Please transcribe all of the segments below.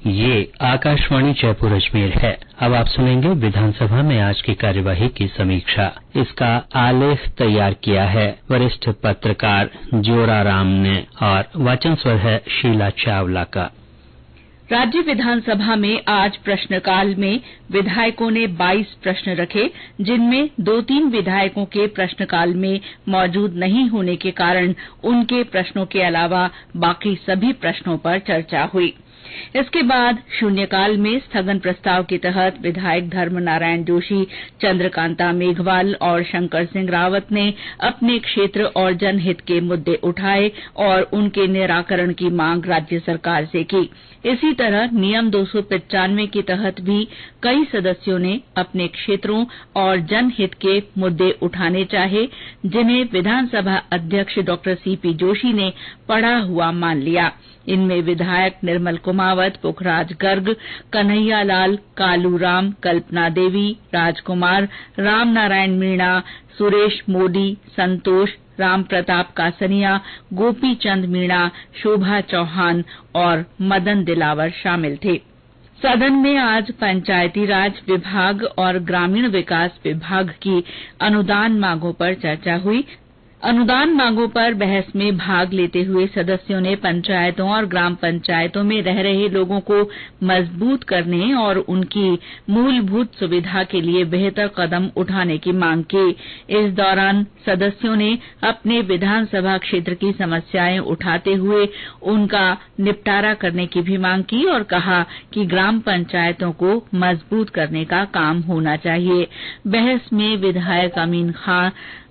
ये आकाशवाणी जयपुर अजमेर है। अब आप सुनेंगे विधानसभा में आज की कार्यवाही की समीक्षा। इसका आलेख तैयार किया है वरिष्ठ पत्रकार जोराराम ने और वाचन स्वर है शीला चावला का। राज्य विधानसभा में आज प्रश्नकाल में विधायकों ने 22 प्रश्न रखे, जिनमें 2-3 विधायकों के प्रश्नकाल में मौजूद नहीं होने के कारण उनके प्रश्नों के अलावा बाकी सभी प्रश्नों पर चर्चा हुई। इसके बाद शून्यकाल में स्थगन प्रस्ताव के तहत विधायक धर्मनारायण जोशी, चंद्रकांता मेघवाल और शंकर सिंह रावत ने अपने क्षेत्र और जनहित के मुद्दे उठाए और उनके निराकरण की मांग राज्य सरकार से की। इसी तरह नियम 295 के तहत भी कई सदस्यों ने अपने क्षेत्रों और जनहित के मुद्दे उठाने चाहे, जिन्हें विधानसभा अध्यक्ष डॉ सीपी जोशी ने पढ़ा हुआ मान लिया। इनमें विधायक निर्मल कुमावत, पुखराज गर्ग, कन्हैया लाल, कालूराम, कल्पना देवी, राजकुमार, राम नारायण मीणा, सुरेश मोदी, संतोष, राम प्रताप कासनिया, गोपी चंद मीणा, शोभा चौहान और मदन दिलावर शामिल थे। सदन में आज पंचायती राज विभाग और ग्रामीण विकास विभाग की अनुदान मांगों पर चर्चा हुई। अनुदान मांगों पर बहस में भाग लेते हुए सदस्यों ने पंचायतों और ग्राम पंचायतों में रह रहे लोगों को मजबूत करने और उनकी मूलभूत सुविधा के लिए बेहतर कदम उठाने की मांग की। इस दौरान सदस्यों ने अपने विधानसभा क्षेत्र की समस्याएं उठाते हुए उनका निपटारा करने की भी मांग की और कहा कि ग्राम पंचायतों को मजबूत करने का काम होना चाहिए। बहस में विधायक अमीन खां,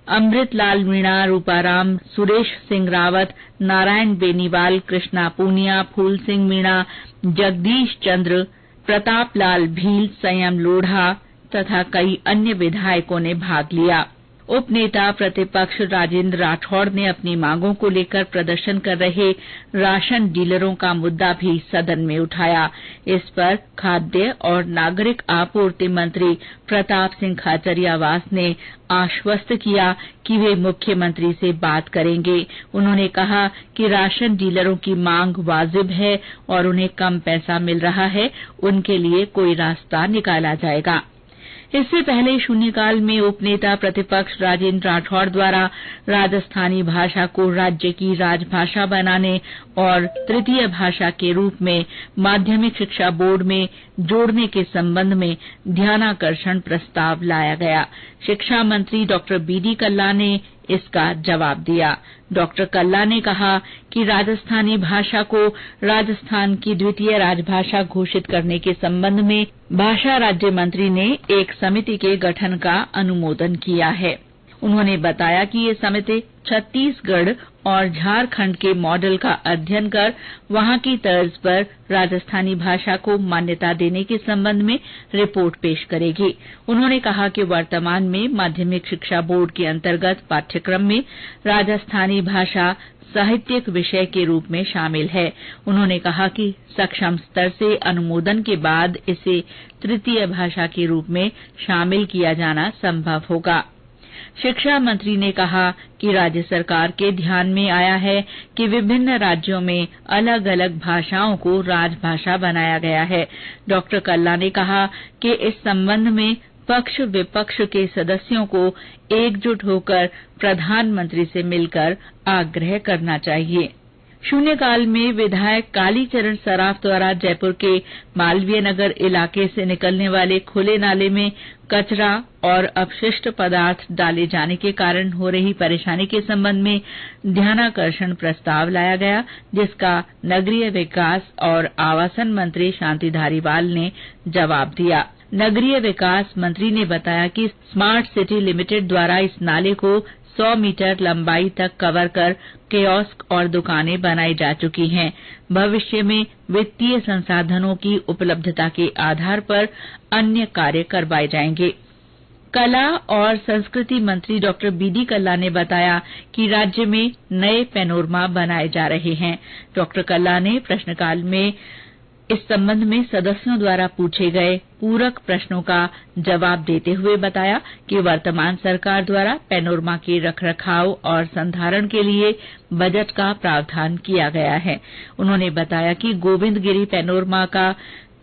अमृतलाल मीणा, रूपाराम, सुरेश सिंह रावत, नारायण बेनीवाल, कृष्णा पूनिया, फूल सिंह मीणा, जगदीश चंद्र, प्रताप लाल भील, संयम लोढ़ा तथा कई अन्य विधायकों ने भाग लिया। उपनेता प्रतिपक्ष राजेंद्र राठौड़ ने अपनी मांगों को लेकर प्रदर्शन कर रहे राशन डीलरों का मुद्दा भी सदन में उठाया। इस पर खाद्य और नागरिक आपूर्ति मंत्री प्रताप सिंह खाचरियावास ने आश्वस्त किया कि वे मुख्यमंत्री से बात करेंगे। उन्होंने कहा कि राशन डीलरों की मांग वाजिब है और उन्हें कम पैसा मिल रहा है, उनके लिए कोई रास्ता निकाला जाएगा। इससे पहले शून्यकाल में उपनेता प्रतिपक्ष राजेंद्र राठौड़ द्वारा राजस्थानी भाषा को राज्य की राजभाषा बनाने और तृतीय भाषा के रूप में माध्यमिक शिक्षा बोर्ड में जोड़ने के संबंध में ध्यानाकर्षण प्रस्ताव लाया गया। शिक्षा मंत्री डॉ बीडी कल्ला ने इसका जवाब दिया। डॉ कल्ला ने कहा कि राजस्थानी भाषा को राजस्थान की द्वितीय राजभाषा घोषित करने के संबंध में भाषा राज्य मंत्री ने एक समिति के गठन का अनुमोदन किया है। उन्होंने बताया कि ये समिति छत्तीसगढ़ और झारखंड के मॉडल का अध्ययन कर वहां की तर्ज पर राजस्थानी भाषा को मान्यता देने के संबंध में रिपोर्ट पेश करेगी। उन्होंने कहा कि वर्तमान में माध्यमिक शिक्षा बोर्ड के अंतर्गत पाठ्यक्रम में राजस्थानी भाषा साहित्यिक विषय के रूप में शामिल है। उन्होंने कहा कि सक्षम स्तर से अनुमोदन के बाद इसे तृतीय भाषा के रूप में शामिल किया जाना संभव होगा। शिक्षा मंत्री ने कहा कि राज्य सरकार के ध्यान में आया है कि विभिन्न राज्यों में अलग अलग भाषाओं को राजभाषा बनाया गया है। डॉ कल्ला ने कहा कि इस संबंध में पक्ष विपक्ष के सदस्यों को एकजुट होकर प्रधानमंत्री से मिलकर आग्रह करना चाहिए। शून्यकाल में विधायक कालीचरण सराफ द्वारा जयपुर के मालवीय नगर इलाके से निकलने वाले खुले नाले में कचरा और अपशिष्ट पदार्थ डाले जाने के कारण हो रही परेशानी के संबंध में ध्यानाकर्षण प्रस्ताव लाया गया, जिसका नगरीय विकास और आवासन मंत्री शांति धारीवाल ने जवाब दिया। नगरीय विकास मंत्री ने बताया कि स्मार्ट सिटी लिमिटेड द्वारा इस नाले को 100 मीटर लंबाई तक कवर कर कियोस्क और दुकानें बनाई जा चुकी हैं। भविष्य में वित्तीय संसाधनों की उपलब्धता के आधार पर अन्य कार्य करवाए जाएंगे। कला और संस्कृति मंत्री डॉ बीडी कल्ला ने बताया कि राज्य में नए पैनोरमा बनाए जा रहे हैं। डॉ कल्ला ने प्रश्नकाल में इस संबंध में सदस्यों द्वारा पूछे गए पूरक प्रश्नों का जवाब देते हुए बताया कि वर्तमान सरकार द्वारा पैनोरमा के रखरखाव और संधारण के लिए बजट का प्रावधान किया गया है। उन्होंने बताया कि गोविंदगिरी पैनोरमा का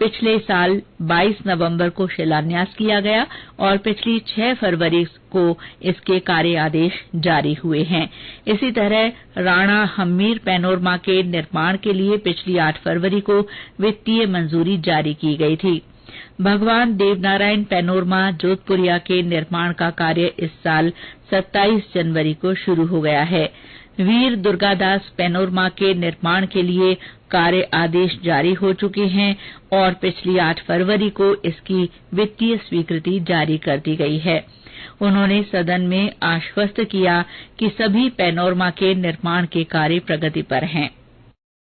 पिछले साल 22 नवंबर को शिलान्यास किया गया और पिछली 6 फरवरी को इसके कार्य आदेश जारी हुए हैं। इसी तरह राणा हम्मीर पैनोरमा के निर्माण के लिए पिछली 8 फरवरी को वित्तीय मंजूरी जारी की गई थी। भगवान देवनारायण पैनोरमा जोधपुरिया के निर्माण का कार्य इस साल 27 जनवरी को शुरू हो गया है। वीर दुर्गादास पैनोरमा के निर्माण के लिए कार्य आदेश जारी हो चुके हैं और पिछली 8 फरवरी को इसकी वित्तीय स्वीकृति जारी कर दी गई है। उन्होंने सदन में आश्वस्त किया कि सभी पैनोरमा के निर्माण के कार्य प्रगति पर हैं।